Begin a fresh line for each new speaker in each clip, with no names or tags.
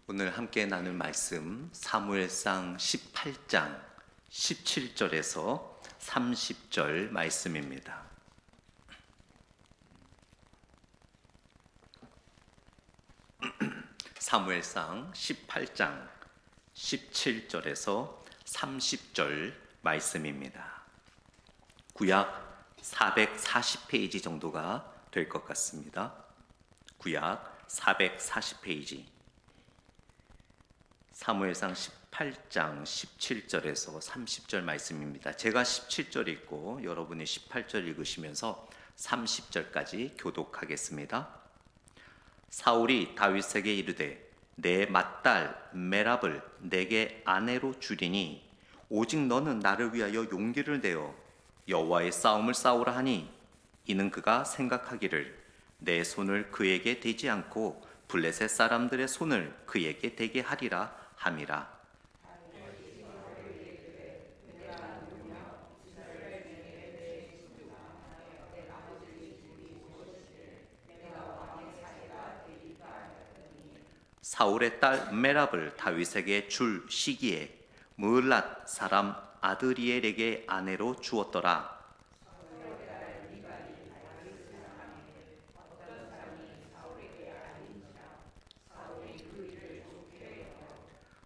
오늘 함께 나눌 말씀 사무엘상 18장 17절에서 30절 말씀입니다. 사무엘상 18장 17절에서 30절 말씀입니다. 구약 440페이지 정도가 될 것 같습니다. 구약 440페이지. 사무엘상 18장 17절에서 30절 말씀입니다. 제가 17절 읽고 여러분이 18절 읽으시면서 30절까지 교독하겠습니다. 사울이 다윗에게 이르되 내 맏딸 메랍을 내게 아내로 주리니 오직 너는 나를 위하여 용기를 내어 여호와의 싸움을 싸우라 하니 이는 그가 생각하기를 내 손을 그에게 대지 않고 블레셋 사람들의 손을 그에게 대게 하리라 함이라. 사울의 딸 메랍을 다윗에게 줄 시기에 무을랏 사람 아드리엘에게 아내로 주었더라.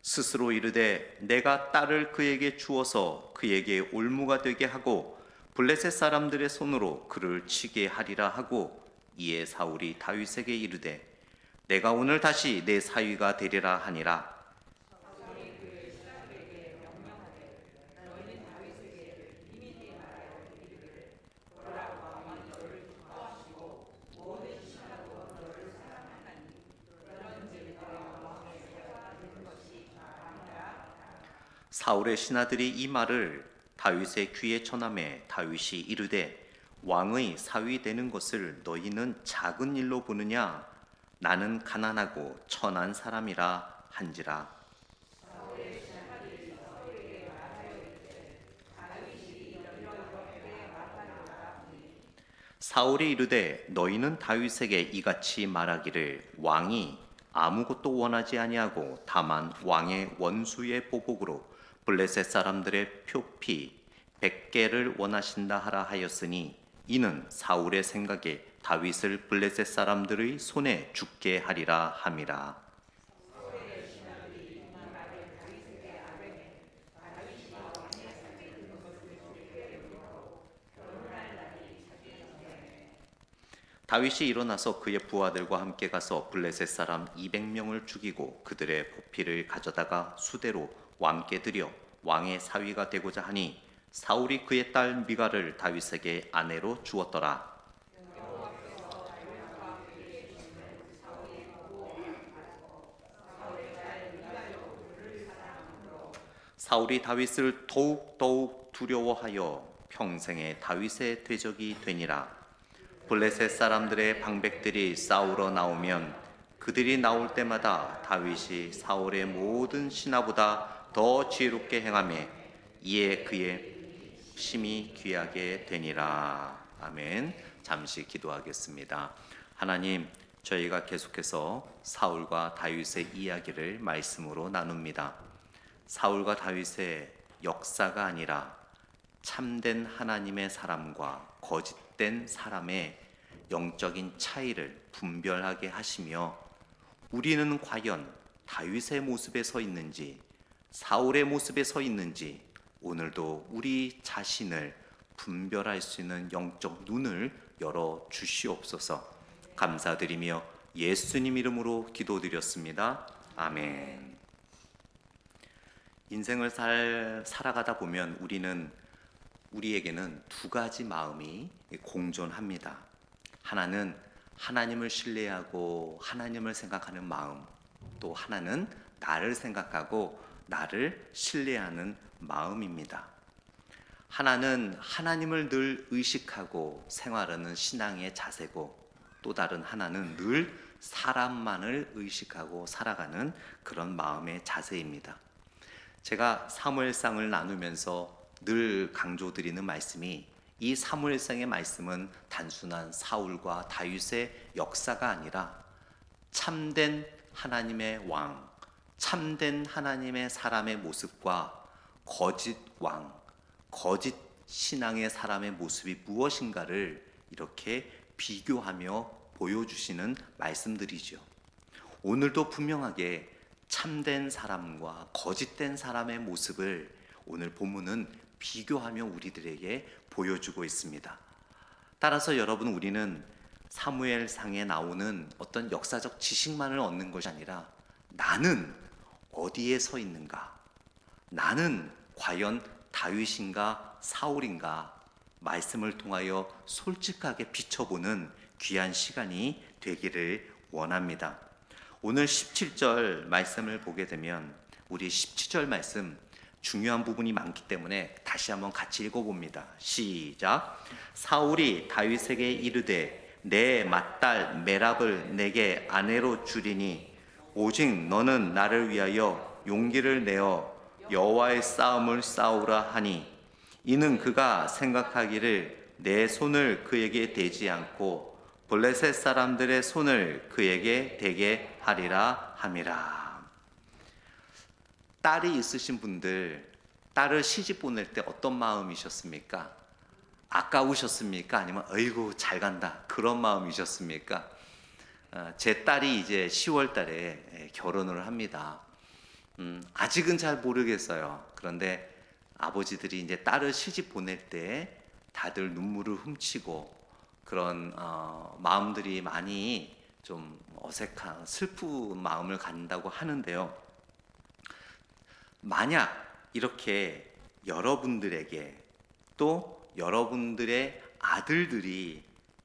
스스로 이르되 내가 딸을 그에게 주어서 그에게 올무가 되게 하고 블레셋 사람들의 손으로 그를 치게 하리라 하고 이에 사울이 다윗에게 이르되 내가 오늘 다시 내 사위가 되리라 하니라. 사울의 신하들이 이 말을 다윗의 귀에 전하매 다윗이 이르되 왕의 사위 되는 것을 너희는 작은 일로 보느냐? 나는 가난하고 천한 사람이라 한지라. 사울이 이르되 너희는 다윗에게 이같이 말하기를 왕이 아무것도 원하지 아니하고 다만 왕의 원수의 보복으로 블레셋 사람들의 표피 100개를 원하신다 하라 하였으니 이는 사울의 생각에 다윗을 블레셋 사람들의 손에 죽게 하리라 함이라. 다윗이 일어나서 그의 부하들과 함께 가서 블레셋 사람 200명을 죽이고 그들의 보피를 가져다가 수대로 왕께 드려 왕의 사위가 되고자 하니 사울이 그의 딸 미갈을 다윗에게 아내로 주었더라. 사울이 다윗을 더욱 두려워하여 평생에 다윗의 대적이 되니라. 블레셋 사람들의 방백들이 싸우러 나오면 그들이 나올 때마다 다윗이 사울의 모든 신하보다 더 지혜롭게 행하며 이에 그의 심히 귀하게 되니라. 아멘. 잠시 기도하겠습니다. 하나님, 저희가 계속해서 사울과 다윗의 이야기를 말씀으로 나눕니다. 사울과 다윗의 역사가 아니라 참된 하나님의 사람과 거짓된 사람의 영적인 차이를 분별하게 하시며 우리는 과연 다윗의 모습에 서 있는지 사울의 모습에 서 있는지 오늘도 우리 자신을 분별할 수 있는 영적 눈을 열어 주시옵소서. 감사드리며 예수님 이름으로 기도드렸습니다. 아멘. 인생을 살아가다 보면 우리에게는 두 가지 마음이 공존합니다. 하나는 하나님을 신뢰하고 하나님을 생각하는 마음, 또 하나는 나를 생각하고 나를 신뢰하는 마음입니다. 하나는 하나님을 늘 의식하고 생활하는 신앙의 자세고 또 다른 하나는 늘 사람만을 의식하고 살아가는 그런 마음의 자세입니다. 제가 사무엘상을 나누면서 늘 강조드리는 말씀이 이 사무엘상의 말씀은 단순한 사울과 다윗의 역사가 아니라 참된 하나님의 왕, 참된 하나님의 사람의 모습과 거짓 왕, 거짓 신앙의 사람의 모습이 무엇인가를 이렇게 비교하며 보여주시는 말씀들이죠. 오늘도 분명하게 참된 사람과 거짓된 사람의 모습을 오늘 본문은 비교하며 우리들에게 보여주고 있습니다. 따라서 여러분, 우리는 사무엘상에 나오는 어떤 역사적 지식만을 얻는 것이 아니라 나는 어디에 서 있는가? 나는 과연 다윗인가 사울인가? 말씀을 통하여 솔직하게 비춰보는 귀한 시간이 되기를 원합니다. 오늘 17절 말씀을 보게 되면 우리 17절 말씀 중요한 부분이 많기 때문에 다시 한번 같이 읽어봅니다. 시작. 사울이 다윗에게 이르되 내 맏딸 메랍을 내게 아내로 주리니 오직 너는 나를 위하여 용기를 내어 여호와의 싸움을 싸우라 하니 이는 그가 생각하기를 내 손을 그에게 대지 않고 블레셋 사람들의 손을 그에게 대게 하리라 함이라. 딸이 있으신 분들, 딸을 시집 보낼 때 어떤 마음이셨습니까? 아까우셨습니까? 아니면 어이구 잘 간다 그런 마음이셨습니까? 제 딸이 이제 10월 달에 결혼을 합니다. 아직은 잘 모르겠어요. 그런데 아버지들이 이제 딸을 시집 보낼 때 다들 눈물을 훔치고 그런 마음들이 많이 좀 어색한 슬픈 마음을 갖는다고 하는데요. 만약 이렇게 여러분들에게 또 여러분들의 아들들이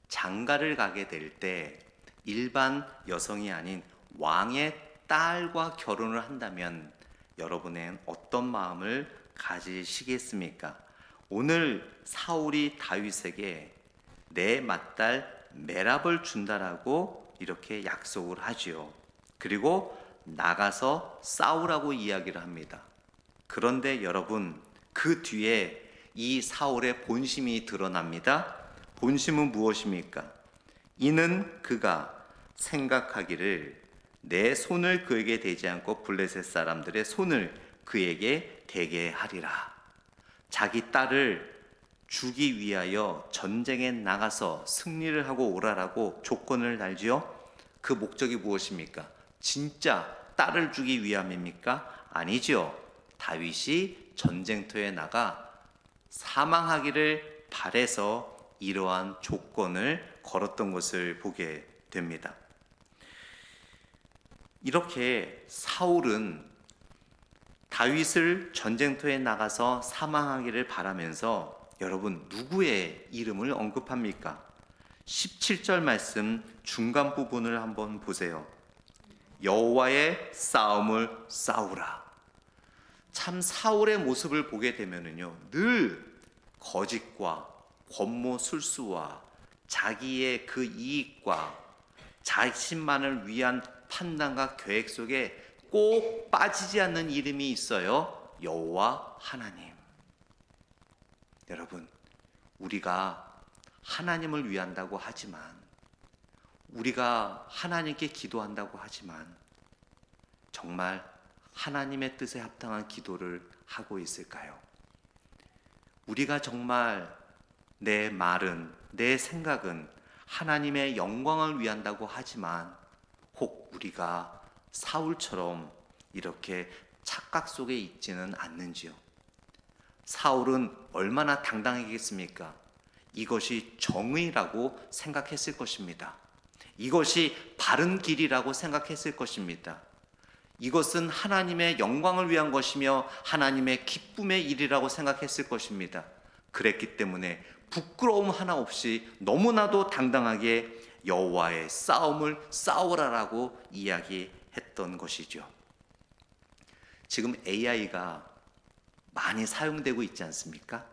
장가를 가게 될 때 일반 여성이 아닌 왕의 딸과 결혼을 한다면 여러분은 어떤 마음을 가지시겠습니까? 오늘 사울이 다윗에게 내 맏딸 메랍을 준다라고 이렇게 약속을 하지요. 그리고 나가서 싸우라고 이야기를 합니다. 그런데 여러분, 그 뒤에 이 사울의 본심이 드러납니다. 본심은 무엇입니까? 이는 그가 생각하기를 내 손을 그에게 대지 않고 블레셋 사람들의 손을 그에게 대게 하리라. 자기 딸을 주기 위하여 전쟁에 나가서 승리를 하고 오라라고 조건을 달지요. 그 목적이 무엇입니까? 진짜 딸을 주기 위함입니까? 아니죠. 다윗이 전쟁터에 나가 사망하기를 바래서 이러한 조건을 걸었던 것을 보게 됩니다. 이렇게 사울은 다윗을 전쟁터에 나가서 사망하기를 바라면서 여러분 누구의 이름을 언급합니까? 17절 말씀 중간 부분을 한번 보세요. 여호와의 싸움을 싸우라. 참 사울의 모습을 보게 되면은요, 늘 거짓과 권모 술수와 자기의 그 이익과 자신만을 위한 판단과 계획 속에 꼭 빠지지 않는 이름이 있어요. 여호와 하나님. 여러분, 우리가 하나님을 위한다고 하지만, 우리가 하나님께 기도한다고 하지만 정말 하나님의 뜻에 합당한 기도를 하고 있을까요? 우리가 정말 내 말은, 내 생각은 하나님의 영광을 위한다고 하지만 혹 우리가 사울처럼 이렇게 착각 속에 있지는 않는지요? 사울은 얼마나 당당하겠습니까? 이것이 정의라고 생각했을 것입니다. 이것이 바른 길이라고 생각했을 것입니다. 이것은 하나님의 영광을 위한 것이며 하나님의 기쁨의 일이라고 생각했을 것입니다. 그랬기 때문에 부끄러움 하나 없이 너무나도 당당하게 여호와의 싸움을 싸우라라고 이야기했던 것이죠. 지금 AI가 많이 사용되고 있지 않습니까?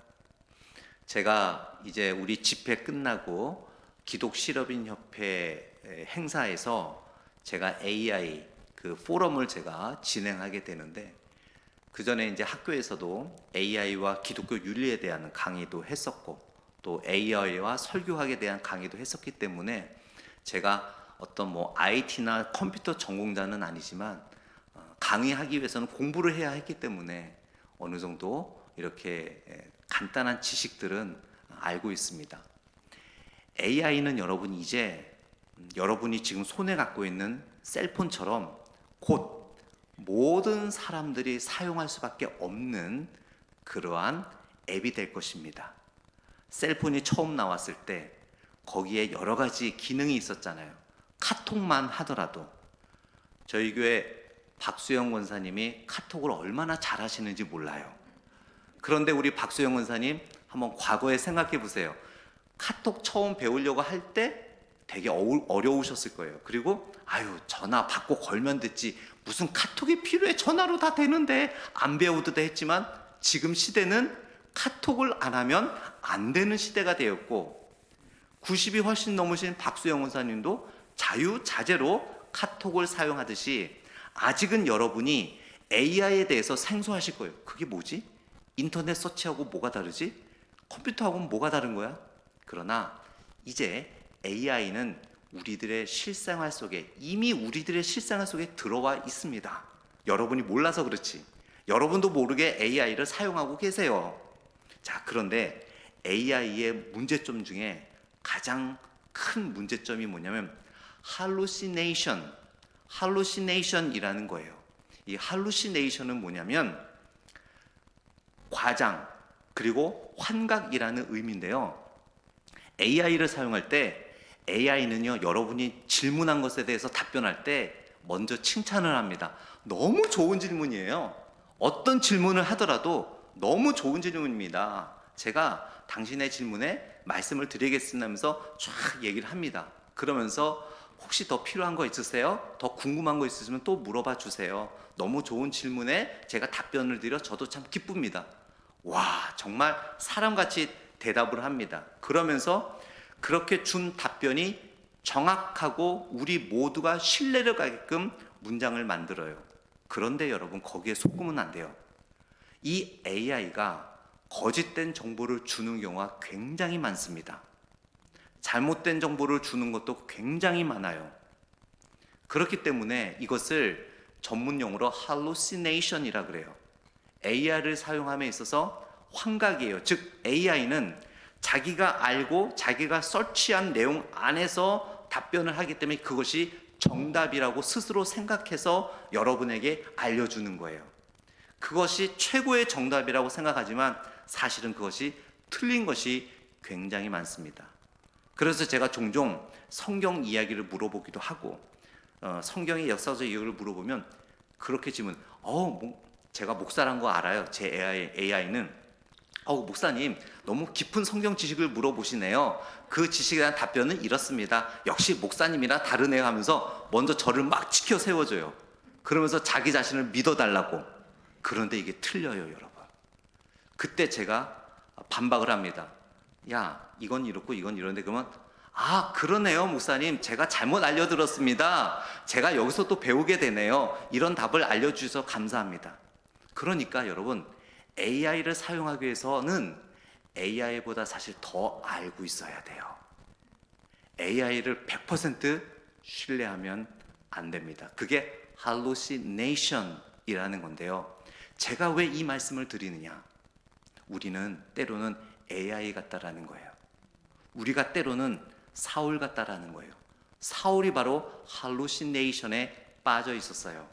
제가 이제 우리 집회 끝나고 기독실업인협회 행사에서 제가 AI 그 포럼을 제가 진행하게 되는데, 그 전에 이제 학교에서도 AI와 기독교 윤리에 대한 강의도 했었고 또 AI와 설교학에 대한 강의도 했었기 때문에 제가 어떤 뭐 IT나 컴퓨터 전공자는 아니지만 강의하기 위해서는 공부를 해야 했기 때문에 어느 정도 이렇게 간단한 지식들은 알고 있습니다. AI는 여러분 이제 여러분이 지금 손에 갖고 있는 셀폰처럼 곧 모든 사람들이 사용할 수밖에 없는 그러한 앱이 될 것입니다. 셀폰이 처음 나왔을 때 거기에 여러 가지 기능이 있었잖아요. 카톡만 하더라도 저희 교회 박수영 권사님이 카톡을 얼마나 잘하시는지 몰라요. 그런데 우리 박수영 권사님 한번 과거에 생각해 보세요. 카톡 처음 배우려고 할 때 되게 어려우셨을 거예요. 그리고 아유 전화 받고 걸면 됐지 무슨 카톡이 필요해, 전화로 다 되는데, 안 배우도 돼 했지만 지금 시대는 카톡을 안 하면 안 되는 시대가 되었고 90이 훨씬 넘으신 박수영 원사님도 자유자재로 카톡을 사용하듯이 아직은 여러분이 AI에 대해서 생소하실 거예요. 그게 뭐지? 인터넷 서치하고 뭐가 다르지? 컴퓨터하고는 뭐가 다른 거야? 그러나 이제 AI는 우리들의 실생활 속에, 이미 우리들의 실생활 속에 들어와 있습니다. 여러분이 몰라서 그렇지. 여러분도 모르게 AI를 사용하고 계세요. 자, 그런데 AI의 문제점 중에 가장 큰 문제점이 뭐냐면 hallucination이라는 거예요. 이 hallucination은 뭐냐면 과장 그리고 환각이라는 의미인데요. AI를 사용할 때 AI는요, 여러분이 질문한 것에 대해서 답변할 때 먼저 칭찬을 합니다. 너무 좋은 질문이에요. 어떤 질문을 하더라도 너무 좋은 질문입니다. 제가 당신의 질문에 말씀을 드리겠습니다 하면서 쫙 얘기를 합니다. 그러면서 혹시 더 필요한 거 있으세요? 더 궁금한 거 있으시면 또 물어봐 주세요. 너무 좋은 질문에 제가 답변을 드려 저도 참 기쁩니다. 와, 정말 사람같이 대답을 합니다. 그러면서 그렇게 준 답변이 정확하고 우리 모두가 신뢰를 가게끔 문장을 만들어요. 그런데 여러분, 거기에 속으면 안 돼요. 이 AI가 거짓된 정보를 주는 경우가 굉장히 많습니다. 잘못된 정보를 주는 것도 굉장히 많아요. 그렇기 때문에 이것을 전문 용어로 hallucination이라 그래요. AI를 사용함에 있어서 환각이에요. 즉 AI는 자기가 알고 자기가 서치한 내용 안에서 답변을 하기 때문에 그것이 정답이라고 스스로 생각해서 여러분에게 알려주는 거예요. 그것이 최고의 정답이라고 생각하지만 사실은 그것이 틀린 것이 굉장히 많습니다. 그래서 제가 종종 성경 이야기를 물어보기도 하고 성경의 역사적 이야기를 물어보면 그렇게 질문, 제가 목사란 거 알아요. 제 AI는 목사님 너무 깊은 성경 지식을 물어보시네요. 그 지식에 대한 답변은 이렇습니다. 역시 목사님이랑 다르네요 하면서 먼저 저를 막 치켜 세워줘요. 그러면서 자기 자신을 믿어달라고. 그런데 이게 틀려요, 여러분. 그때 제가 반박을 합니다. 야, 이건 이렇고 이건 이런데. 그러면 그러네요 목사님, 제가 잘못 알려들었습니다. 제가 여기서 또 배우게 되네요. 이런 답을 알려주셔서 감사합니다. 그러니까 여러분, AI를 사용하기 위해서는 AI보다 사실 더 알고 있어야 돼요. AI를 100% 신뢰하면 안 됩니다. 그게 hallucination이라는 건데요. 제가 왜 이 말씀을 드리느냐? 우리는 때로는 AI 같다라는 거예요. 우리가 때로는 사울 같다라는 거예요. 사울이 바로 hallucination에 빠져 있었어요.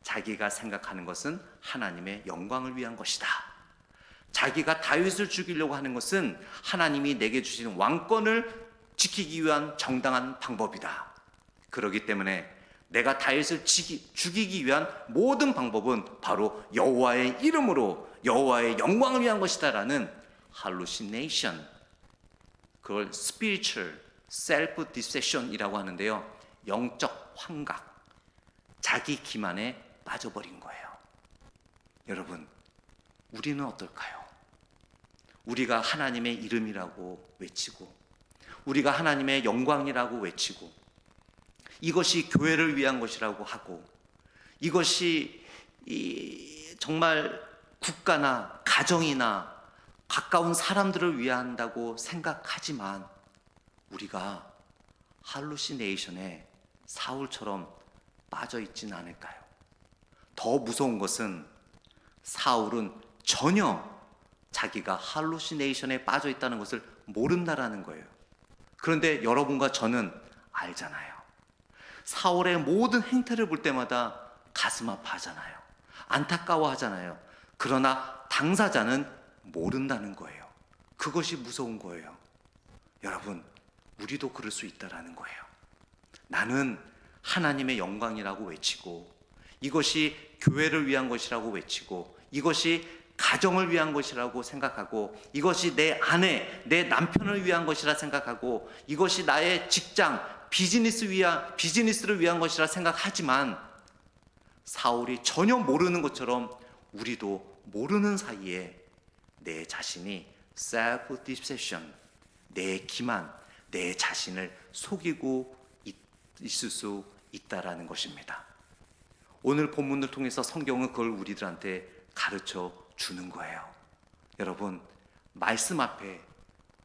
자기가 생각하는 것은 하나님의 영광을 위한 것이다. 자기가 다윗을 죽이려고 하는 것은 하나님이 내게 주신 왕권을 지키기 위한 정당한 방법이다. 그렇기 때문에 내가 다윗을 죽이기 위한 모든 방법은 바로 여호와의 이름으로 여호와의 영광을 위한 것이다라는 hallucination, 그걸 spiritual self-deception이라고 하는데요. 영적 환각, 자기 기만에 빠져버린 거예요. 여러분, 우리는 어떨까요? 우리가 하나님의 이름이라고 외치고 우리가 하나님의 영광이라고 외치고 이것이 교회를 위한 것이라고 하고 이것이 정말 국가나 가정이나 가까운 사람들을 위한다고 생각하지만 우리가 할루시네이션에 사울처럼 빠져 있지는 않을까요? 더 무서운 것은 사울은 전혀 자기가 할루시네이션에 빠져 있다는 것을 모른다라는 거예요. 그런데 여러분과 저는 알잖아요. 사울의 모든 행태를 볼 때마다 가슴 아파하잖아요. 안타까워하잖아요. 그러나 당사자는 모른다는 거예요. 그것이 무서운 거예요. 여러분, 우리도 그럴 수 있다라는 거예요. 나는 하나님의 영광이라고 외치고, 이것이 교회를 위한 것이라고 외치고, 이것이 가정을 위한 것이라고 생각하고, 이것이 내 아내, 내 남편을 위한 것이라 생각하고, 이것이 나의 직장, 비즈니스를 위한 것이라 생각하지만, 사울이 전혀 모르는 것처럼 우리도 모르는 사이에 내 자신이 self deception, 내 기만, 내 자신을 속이고 있을 수 있다라는 것입니다. 오늘 본문을 통해서 성경은 그걸 우리들한테 가르쳐 주는 거예요. 여러분, 말씀 앞에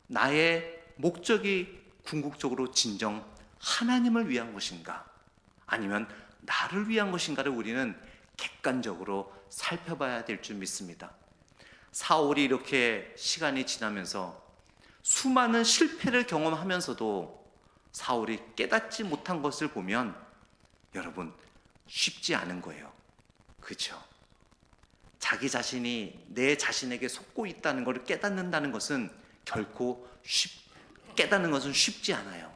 나의 목적이 궁극적으로 진정 하나님을 위한 것인가, 아니면 나를 위한 것인가를 우리는 객관적으로 살펴봐야 될 줄 믿습니다. 사울이 이렇게 시간이 지나면서 수많은 실패를 경험하면서도 사울이 깨닫지 못한 것을 보면 여러분, 쉽지 않은 거예요. 그렇죠? 자기 자신이 내 자신에게 속고 있다는 것을 깨닫는다는 것은 결코 깨닫는 것은 쉽지 않아요.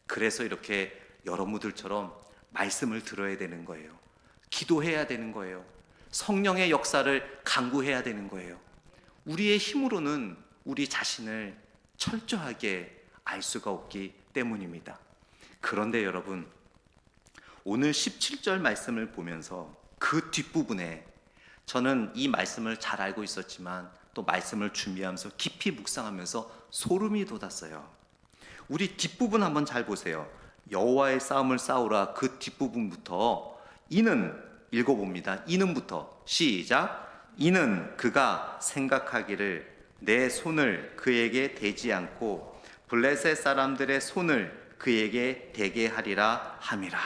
그래서 이렇게 여러분들처럼 말씀을 들어야 되는 거예요. 기도해야 되는 거예요. 성령의 역사를 간구해야 되는 거예요. 우리의 힘으로는 우리 자신을 철저하게 알 수가 없기 때문입니다. 그런데 여러분, 오늘 17절 말씀을 보면서 그 뒷부분에 저는 이 말씀을 잘 알고 있었지만 또 말씀을 준비하면서 깊이 묵상하면서 소름이 돋았어요. 우리 뒷부분 한번 잘 보세요. 여호와의 싸움을 싸우라. 그 뒷부분부터 이는 읽어봅니다. 이는부터 시작. 이는 그가 생각하기를 내 손을 그에게 대지 않고 블레셋 사람들의 손을 그에게 대게 하리라 함이라.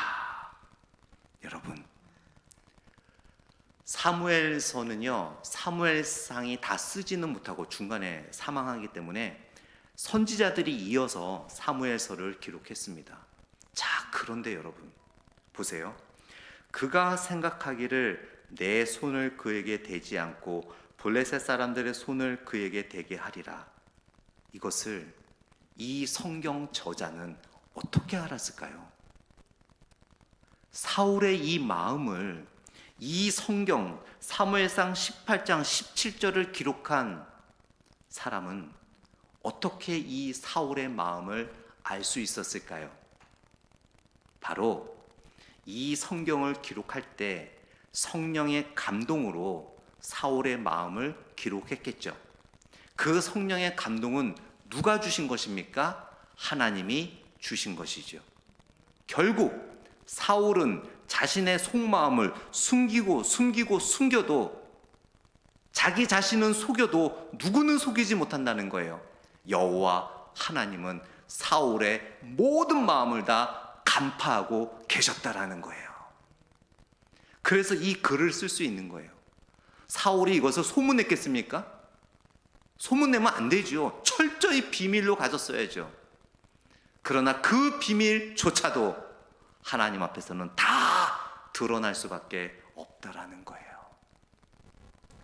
여러분, 사무엘서는요, 사무엘상이 다 쓰지는 못하고 중간에 사망하기 때문에 선지자들이 이어서 사무엘서를 기록했습니다. 자, 그런데 여러분 보세요. 그가 생각하기를 내 손을 그에게 대지 않고 블레셋 사람들의 손을 그에게 대게 하리라. 이것을 이 성경 저자는 어떻게 알았을까요? 사울의 이 마음을 이 성경 사무엘상 18장 17절을 기록한 사람은 어떻게 이 사울의 마음을 알 수 있었을까요? 바로 이 성경을 기록할 때 성령의 감동으로 사울의 마음을 기록했겠죠. 그 성령의 감동은 누가 주신 것입니까? 하나님이 주신 것이죠. 결국 사울은 자신의 속마음을 숨겨도 자기 자신은 속여도 누구는 속이지 못한다는 거예요. 여호와 하나님은 사울의 모든 마음을 다 간파하고 계셨다라는 거예요. 그래서 이 글을 쓸 수 있는 거예요. 사울이 이것을 소문냈겠습니까? 소문내면 안 되죠. 철저히 비밀로 가졌어야죠. 그러나 그 비밀조차도 하나님 앞에서는 다 드러날 수밖에 없다라는 거예요.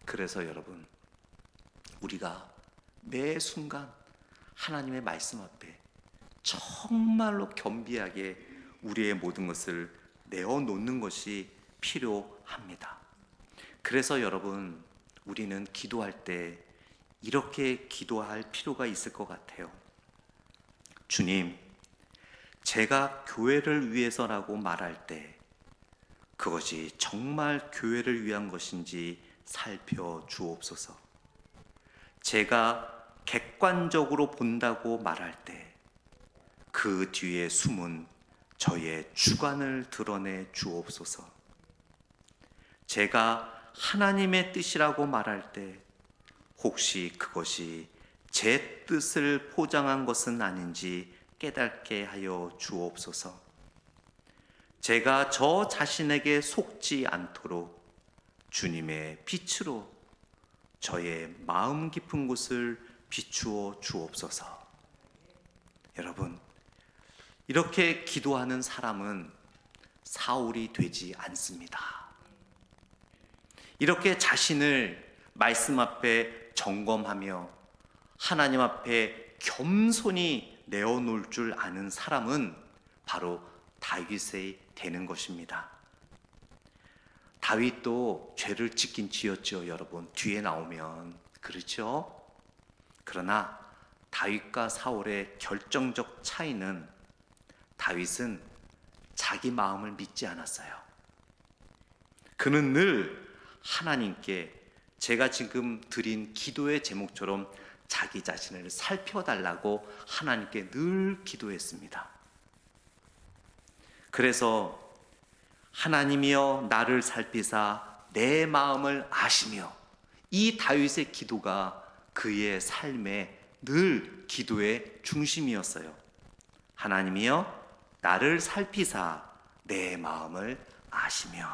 그래서 여러분, 우리가 매 순간 하나님의 말씀 앞에 정말로 겸비하게 우리의 모든 것을 내어놓는 것이 필요합니다. 그래서 여러분, 우리는 기도할 때 이렇게 기도할 필요가 있을 것 같아요. 주님, 제가 교회를 위해서라고 말할 때 그것이 정말 교회를 위한 것인지 살펴주옵소서. 제가 객관적으로 본다고 말할 때 그 뒤에 숨은 저의 주관을 드러내 주옵소서. 제가 하나님의 뜻이라고 말할 때 혹시 그것이 제 뜻을 포장한 것은 아닌지 깨닫게 하여 주옵소서. 제가 저 자신에게 속지 않도록 주님의 빛으로 저의 마음 깊은 곳을 비추어 주옵소서. 여러분, 이렇게 기도하는 사람은 사울이 되지 않습니다. 이렇게 자신을 말씀 앞에 점검하며 하나님 앞에 겸손히 내어놓을 줄 아는 사람은 바로 다윗이 되는 것입니다. 다윗도 죄를 짓긴 지었죠, 여러분. 뒤에 나오면. 그렇죠? 그러나 다윗과 사울의 결정적 차이는 다윗은 자기 마음을 믿지 않았어요. 그는 늘 하나님께 제가 지금 드린 기도의 제목처럼 자기 자신을 살펴달라고 하나님께 늘 기도했습니다. 그래서 하나님이여 나를 살피사 내 마음을 아시며, 이 다윗의 기도가 그의 삶의 늘 기도의 중심이었어요. 하나님이여 나를 살피사 내 마음을 아시며.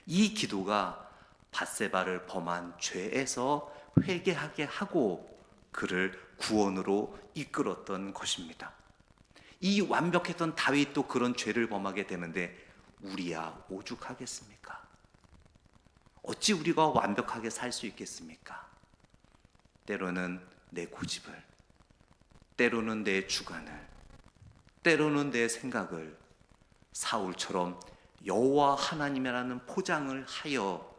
이 기도가 밧세바를 범한 죄에서 회개하게 하고 그를 구원으로 이끌었던 것입니다. 이 완벽했던 다윗도 그런 죄를 범하게 되는데 우리야 오죽하겠습니까? 어찌 우리가 완벽하게 살 수 있겠습니까? 때로는 내 고집을, 때로는 내 주관을, 때로는 내 생각을 사울처럼 여호와 하나님이라는 포장을 하여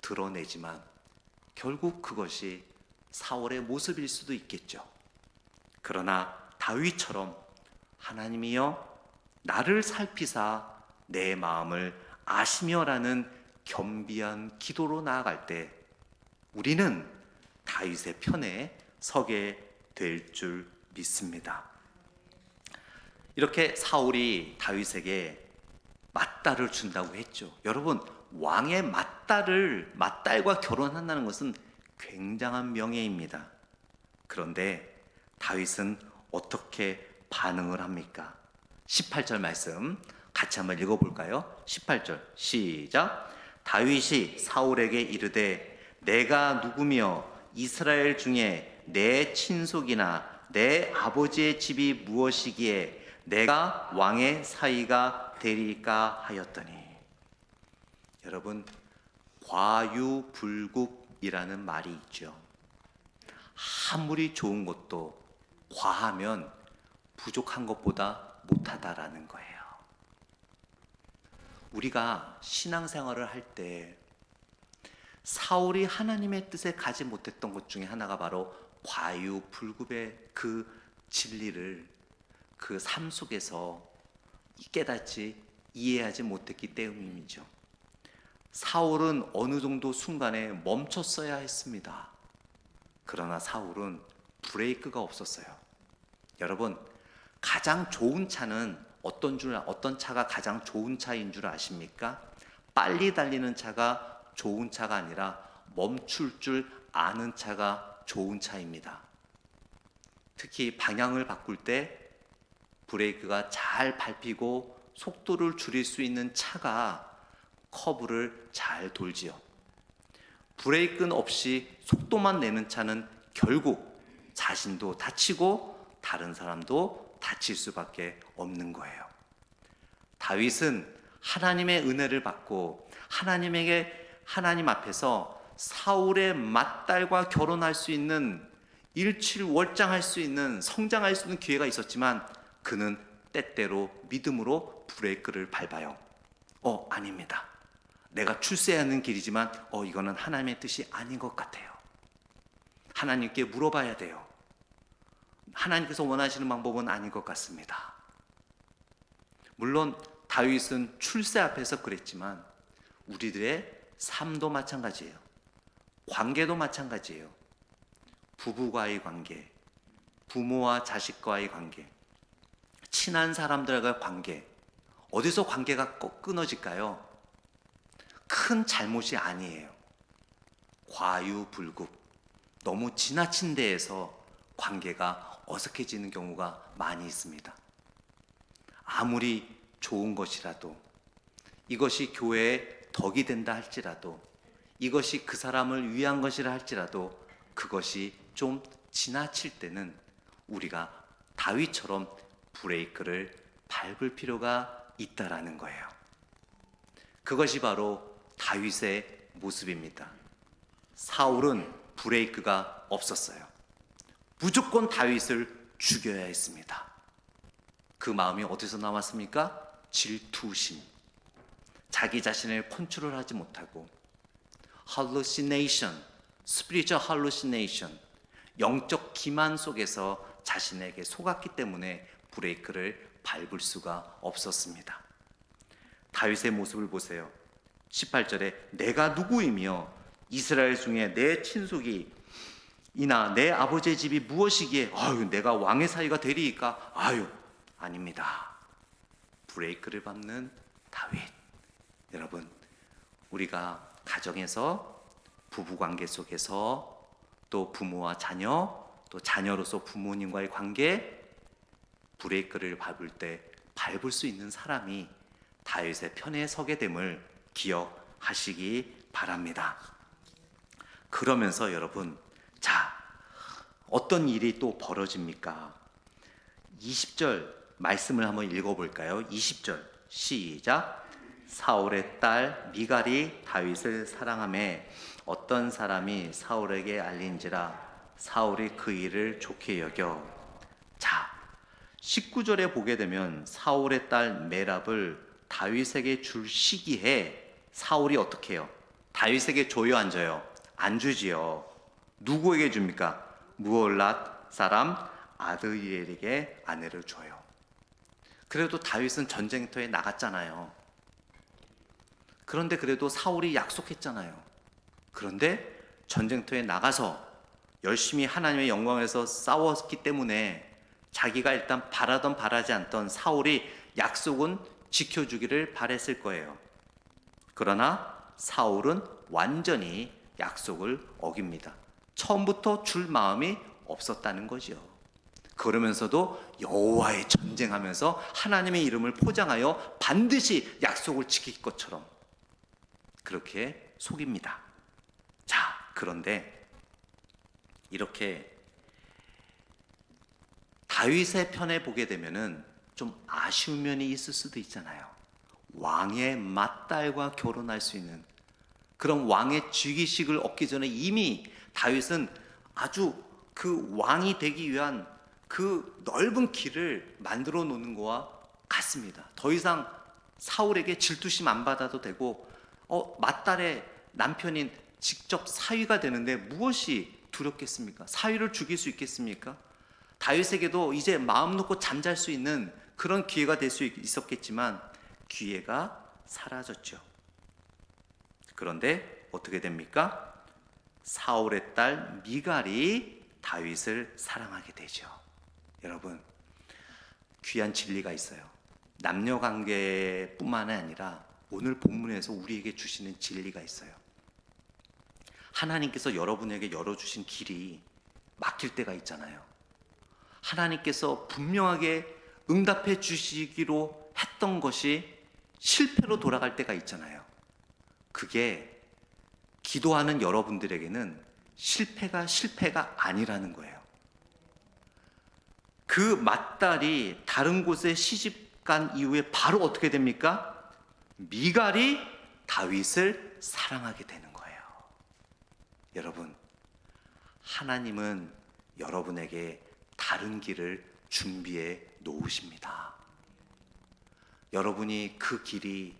드러내지만 결국 그것이 사울의 모습일 수도 있겠죠. 그러나 다윗처럼 하나님이여 나를 살피사 내 마음을 아시며라는 겸비한 기도로 나아갈 때 우리는 다윗의 편에 서게 될 줄 믿습니다. 이렇게 사울이 다윗에게 맏딸을 준다고 했죠. 여러분, 왕의 맏딸과 결혼한다는 것은 굉장한 명예입니다. 그런데 다윗은 어떻게 반응을 합니까? 18절 말씀 같이 한번 읽어볼까요? 18절 시작. 다윗이 사울에게 이르되 내가 누구며 이스라엘 중에 내 친속이나 내 아버지의 집이 무엇이기에 내가 왕의 사위가 되리까 하였더니. 여러분, 과유불급이라는 말이 있죠. 아무리 좋은 것도 과하면 부족한 것보다 못하다라는 거예요. 우리가 신앙생활을 할 때 사울이 하나님의 뜻에 가지 못했던 것 중에 하나가 바로 과유불급의 그 진리를 그 삶 속에서 깨닫지 이해하지 못했기 때문이죠. 사울은 어느 정도 순간에 멈췄어야 했습니다. 그러나 사울은 브레이크가 없었어요. 여러분, 가장 좋은 차는 어떤 차가 가장 좋은 차인 줄 아십니까? 빨리 달리는 차가 좋은 차가 아니라 멈출 줄 아는 차가 좋은 차입니다. 특히 방향을 바꿀 때 브레이크가 잘 밟히고 속도를 줄일 수 있는 차가 커브를 잘 돌지요. 브레이크는 없이 속도만 내는 차는 결국 자신도 다치고 다른 사람도 다칠 수밖에 없는 거예요. 다윗은 하나님의 은혜를 받고 하나님 앞에서 사울의 맏딸과 결혼할 수 있는, 일취월장할 수 있는, 성장할 수 있는 기회가 있었지만 그는 때때로 믿음으로 브레이크를 밟아요. 아닙니다. 내가 출세하는 길이지만 이거는 하나님의 뜻이 아닌 것 같아요. 하나님께 물어봐야 돼요. 하나님께서 원하시는 방법은 아닌 것 같습니다. 물론 다윗은 출세 앞에서 그랬지만 우리들의 삶도 마찬가지예요. 관계도 마찬가지예요. 부부와의 관계, 부모와 자식과의 관계, 친한 사람들과의 관계, 어디서 관계가 끊어질까요? 큰 잘못이 아니에요. 과유불급, 너무 지나친 데에서 관계가 어색해지는 경우가 많이 있습니다. 아무리 좋은 것이라도 이것이 교회의 덕이 된다 할지라도, 이것이 그 사람을 위한 것이라 할지라도 그것이 좀 지나칠 때는 우리가 다윗처럼 브레이크를 밟을 필요가 있다라는 거예요. 그것이 바로 다윗의 모습입니다. 사울은 브레이크가 없었어요. 무조건 다윗을 죽여야 했습니다. 그 마음이 어디서 나왔습니까? 질투심. 자기 자신을 컨트롤하지 못하고 hallucination, spiritual hallucination, 영적 기만 속에서 자신에게 속았기 때문에 브레이크를 밟을 수가 없었습니다. 다윗의 모습을 보세요. 18절에 내가 누구이며 이스라엘 중에 내 친속이 이나 내 아버지의 집이 무엇이기에 내가 왕의 사위가 되리이까? 아닙니다. 브레이크를 밟는 다윗. 여러분, 우리가 가정에서, 부부관계 속에서, 또 부모와 자녀, 또 자녀로서 부모님과의 관계, 브레이크를 밟을 때 밟을 수 있는 사람이 다윗의 편에 서게 됨을 기억하시기 바랍니다. 그러면서 여러분, 자, 어떤 일이 또 벌어집니까? 20절 말씀을 한번 읽어볼까요? 20절 시작. 사울의 딸 미갈이 다윗을 사랑하매 어떤 사람이 사울에게 알린지라 사울이 그 일을 좋게 여겨. 자, 19절에 보게 되면 사울의 딸 메랍을 다윗에게 줄 시기에 사울이 어떻게 해요? 다윗에게 줘요, 안 줘요? 안 주지요. 누구에게 줍니까? 무올랏 사람 아드이엘에게 아내를 줘요. 그래도 다윗은 전쟁터에 나갔잖아요. 그런데 그래도 사울이 약속했잖아요. 그런데 전쟁터에 나가서 열심히 하나님의 영광을 위해서 싸웠기 때문에 자기가 일단 바라던 바라지 않던 사울이 약속은 지켜주기를 바랬을 거예요. 그러나 사울은 완전히 약속을 어깁니다. 처음부터 줄 마음이 없었다는 거죠. 그러면서도 여호와의 전쟁하면서 하나님의 이름을 포장하여 반드시 약속을 지킬 것처럼 그렇게 속입니다. 자, 그런데 이렇게 다윗의 편에 보게 되면은 좀 아쉬운 면이 있을 수도 있잖아요. 왕의 맏딸과 결혼할 수 있는 그런 왕의 즉위식을 얻기 전에 이미 다윗은 아주 그 왕이 되기 위한 그 넓은 길을 만들어 놓는 거와 같습니다. 더 이상 사울에게 질투심 안 받아도 되고 맏딸의 남편인 직접 사위가 되는데 무엇이 두렵겠습니까? 사위를 죽일 수 있겠습니까? 다윗에게도 이제 마음 놓고 잠잘 수 있는 그런 기회가 될 수 있었겠지만 기회가 사라졌죠. 그런데 어떻게 됩니까? 사울의 딸 미갈이 다윗을 사랑하게 되죠. 여러분, 귀한 진리가 있어요. 남녀 관계뿐만 아니라 오늘 본문에서 우리에게 주시는 진리가 있어요. 하나님께서 여러분에게 열어주신 길이 막힐 때가 있잖아요. 하나님께서 분명하게 응답해 주시기로 했던 것이 실패로 돌아갈 때가 있잖아요. 그게 기도하는 여러분들에게는 실패가 아니라는 거예요. 그 맏딸이 다른 곳에 시집간 이후에 바로 어떻게 됩니까? 미갈이 다윗을 사랑하게 되는 거예요. 여러분, 하나님은 여러분에게 다른 길을 준비해 놓으십니다. 여러분이 그 길이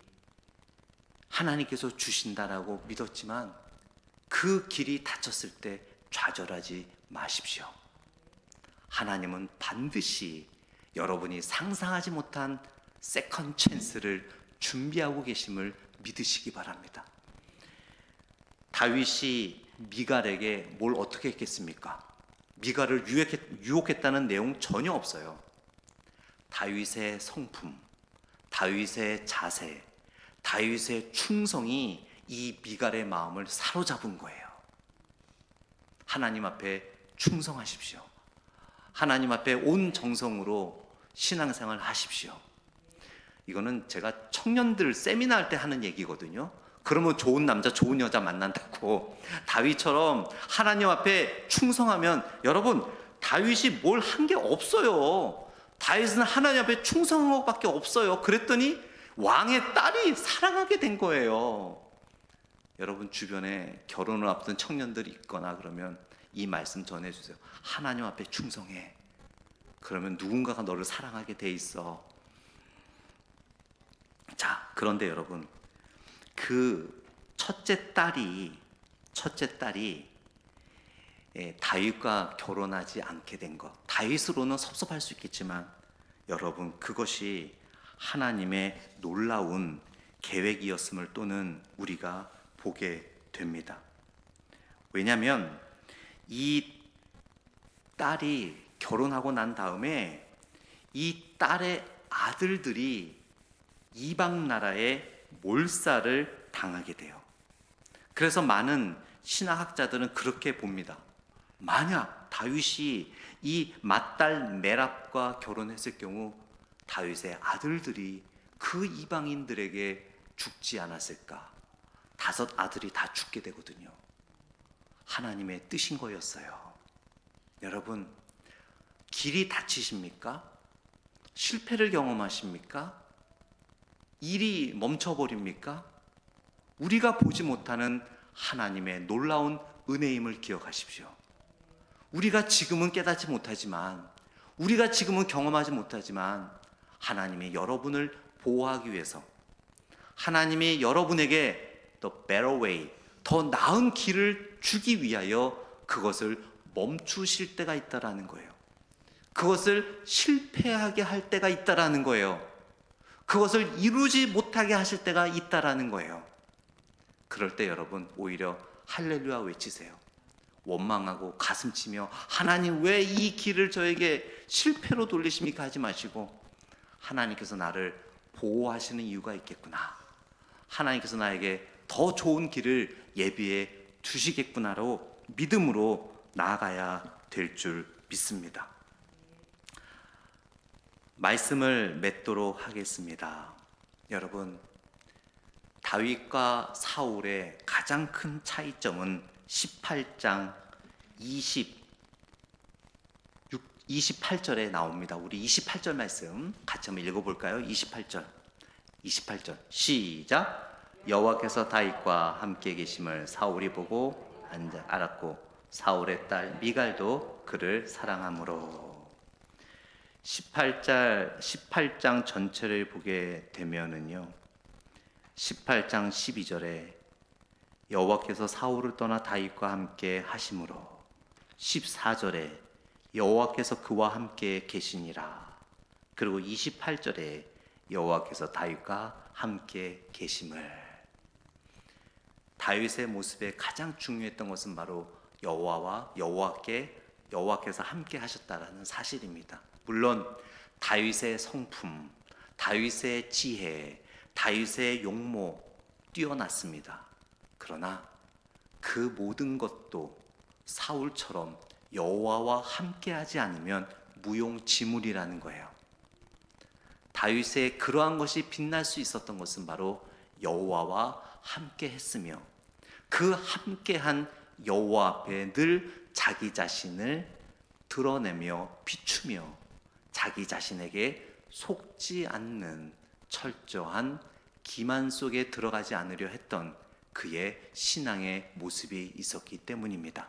하나님께서 주신다라고 믿었지만 그 길이 닫혔을 때 좌절하지 마십시오. 하나님은 반드시 여러분이 상상하지 못한 세컨 찬스를 준비하고 계심을 믿으시기 바랍니다. 다윗이 미갈에게 뭘 어떻게 했겠습니까? 미갈을 유혹했다는 내용 전혀 없어요. 다윗의 성품, 다윗의 자세, 다윗의 충성이 이 미갈의 마음을 사로잡은 거예요. 하나님 앞에 충성하십시오. 하나님 앞에 온 정성으로 신앙생활 하십시오. 이거는 제가 청년들 세미나 할 때 하는 얘기거든요. 그러면 좋은 남자, 좋은 여자 만난다고. 다윗처럼 하나님 앞에 충성하면, 여러분, 다윗이 뭘 한 게 없어요. 다윗은 하나님 앞에 충성한 것밖에 없어요. 그랬더니 왕의 딸이 사랑하게 된 거예요. 여러분 주변에 결혼을 앞둔 청년들이 있거나 그러면 이 말씀 전해주세요. 하나님 앞에 충성해. 그러면 누군가가 너를 사랑하게 돼 있어. 자, 그런데 여러분, 그 첫째 딸이 다윗과 결혼하지 않게 된 것, 다윗으로는 섭섭할 수 있겠지만 여러분, 그것이 하나님의 놀라운 계획이었음을 또는 우리가 보게 됩니다. 왜냐하면 이 딸이 결혼하고 난 다음에 이 딸의 아들들이 이방 나라에 몰살을 당하게 돼요. 그래서 많은 신학자들은 그렇게 봅니다. 만약 다윗이 이 맏딸 메랍과 결혼했을 경우 다윗의 아들들이 그 이방인들에게 죽지 않았을까? 5 아들이 다 죽게 되거든요. 하나님의 뜻인 거였어요. 여러분, 길이 닫히십니까? 실패를 경험하십니까? 일이 멈춰버립니까? 우리가 보지 못하는 하나님의 놀라운 은혜임을 기억하십시오. 우리가 지금은 깨닫지 못하지만, 우리가 지금은 경험하지 못하지만 하나님이 여러분을 보호하기 위해서, 하나님이 여러분에게 the better way, 더 나은 길을 주기 위하여 그것을 멈추실 때가 있다라는 거예요. 그것을 실패하게 할 때가 있다라는 거예요. 그것을 이루지 못하게 하실 때가 있다라는 거예요. 그럴 때 여러분, 오히려 할렐루야 외치세요. 원망하고 가슴치며 하나님 왜 이 길을 저에게 실패로 돌리십니까 하지 마시고, 하나님께서 나를 보호하시는 이유가 있겠구나, 하나님께서 나에게 더 좋은 길을 예비해 주시겠구나로 믿음으로 나아가야 될 줄 믿습니다. 말씀을 맺도록 하겠습니다. 여러분, 다윗과 사울의 가장 큰 차이점은 18장 28절에 나옵니다. 우리 28절 말씀 같이 한번 읽어볼까요? 28절 시작. 여호와께서 다윗과 함께 계심을 사울이 보고 알았고 사울의 딸 미갈도 그를 사랑하므로. 18장 전체를 보게 되면은요, 18장 12절에 여호와께서 사울을 떠나 다윗과 함께 하심으로, 14절에 여호와께서 그와 함께 계시니라, 그리고 28절에 여호와께서 다윗과 함께 계심을. 다윗의 모습에 가장 중요했던 것은 바로 여호와께서 함께 하셨다라는 사실입니다. 물론 다윗의 성품, 다윗의 지혜, 다윗의 용모 뛰어났습니다. 그러나 그 모든 것도 사울처럼 여호와와 함께하지 않으면 무용지물이라는 거예요. 다윗의 그러한 것이 빛날 수 있었던 것은 바로 여호와와 함께했으며, 그 함께한 여호와 앞에 늘 자기 자신을 드러내며 비추며 자기 자신에게 속지 않는 철저한 기만 속에 들어가지 않으려 했던 그의 신앙의 모습이 있었기 때문입니다.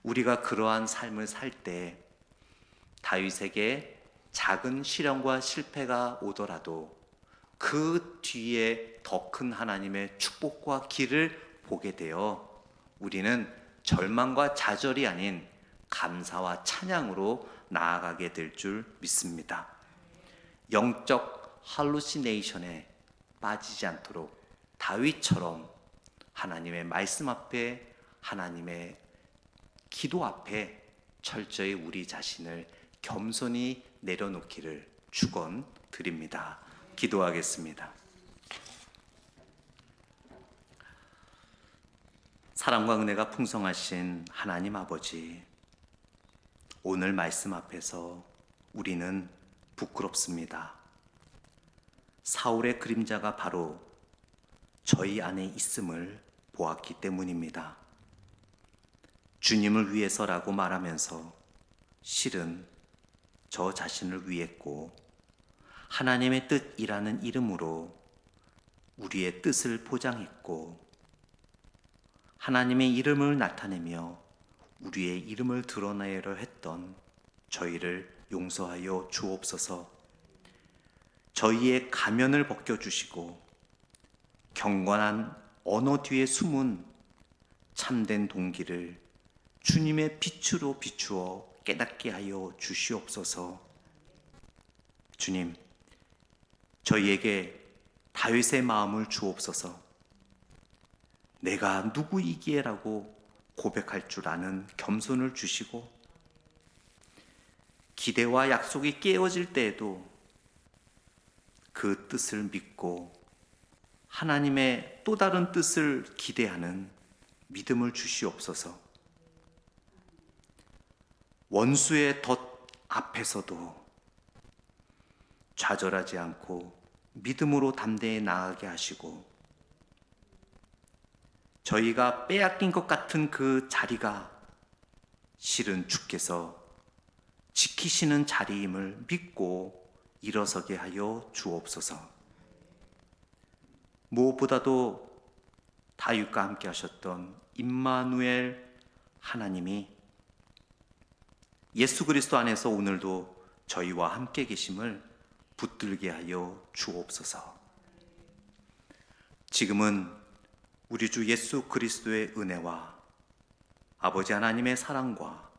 우리가 그러한 삶을 살 때 다윗에게 작은 시련과 실패가 오더라도 그 뒤에 더 큰 하나님의 축복과 길을 보게 되어 우리는 절망과 좌절이 아닌 감사와 찬양으로 나아가게 될 줄 믿습니다. 영적 할루시네이션에 빠지지 않도록 다윗처럼 하나님의 말씀 앞에, 하나님의 기도 앞에 철저히 우리 자신을 겸손히 내려놓기를 축원드립니다. 기도하겠습니다. 사랑과 은혜가 풍성하신 하나님 아버지, 오늘 말씀 앞에서 우리는 부끄럽습니다. 사울의 그림자가 바로 저희 안에 있음을 보았기 때문입니다. 주님을 위해서라고 말하면서 실은 저 자신을 위했고 하나님의 뜻이라는 이름으로 우리의 뜻을 보장했고 하나님의 이름을 나타내며 우리의 이름을 드러내려 했던 저희를 용서하여 주옵소서. 저희의 가면을 벗겨주시고 경건한 언어 뒤에 숨은 참된 동기를 주님의 빛으로 비추어 깨닫게 하여 주시옵소서. 주님, 저희에게 다윗의 마음을 주옵소서. 내가 누구이기에라고 고백할 줄 아는 겸손을 주시고 기대와 약속이 깨어질 때에도 그 뜻을 믿고 하나님의 또 다른 뜻을 기대하는 믿음을 주시옵소서. 원수의 덫 앞에서도 좌절하지 않고 믿음으로 담대히 나아가게 하시고 저희가 빼앗긴 것 같은 그 자리가 실은 주께서 지키시는 자리임을 믿고 일어서게 하여 주옵소서. 무엇보다도 다윗과 함께 하셨던 임마누엘 하나님이 예수 그리스도 안에서 오늘도 저희와 함께 계심을 붙들게 하여 주옵소서. 지금은 우리 주 예수 그리스도의 은혜와 아버지 하나님의 사랑과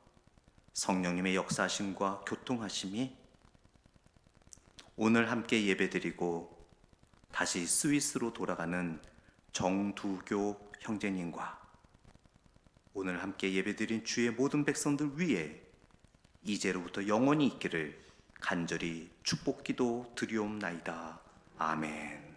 성령님의 역사하심과 교통하심이 오늘 함께 예배드리고 다시 스위스로 돌아가는 정두교 형제님과 오늘 함께 예배드린 주의 모든 백성들 위에 이제로부터 영원히 있기를 간절히 축복기도 드리옵나이다. 아멘.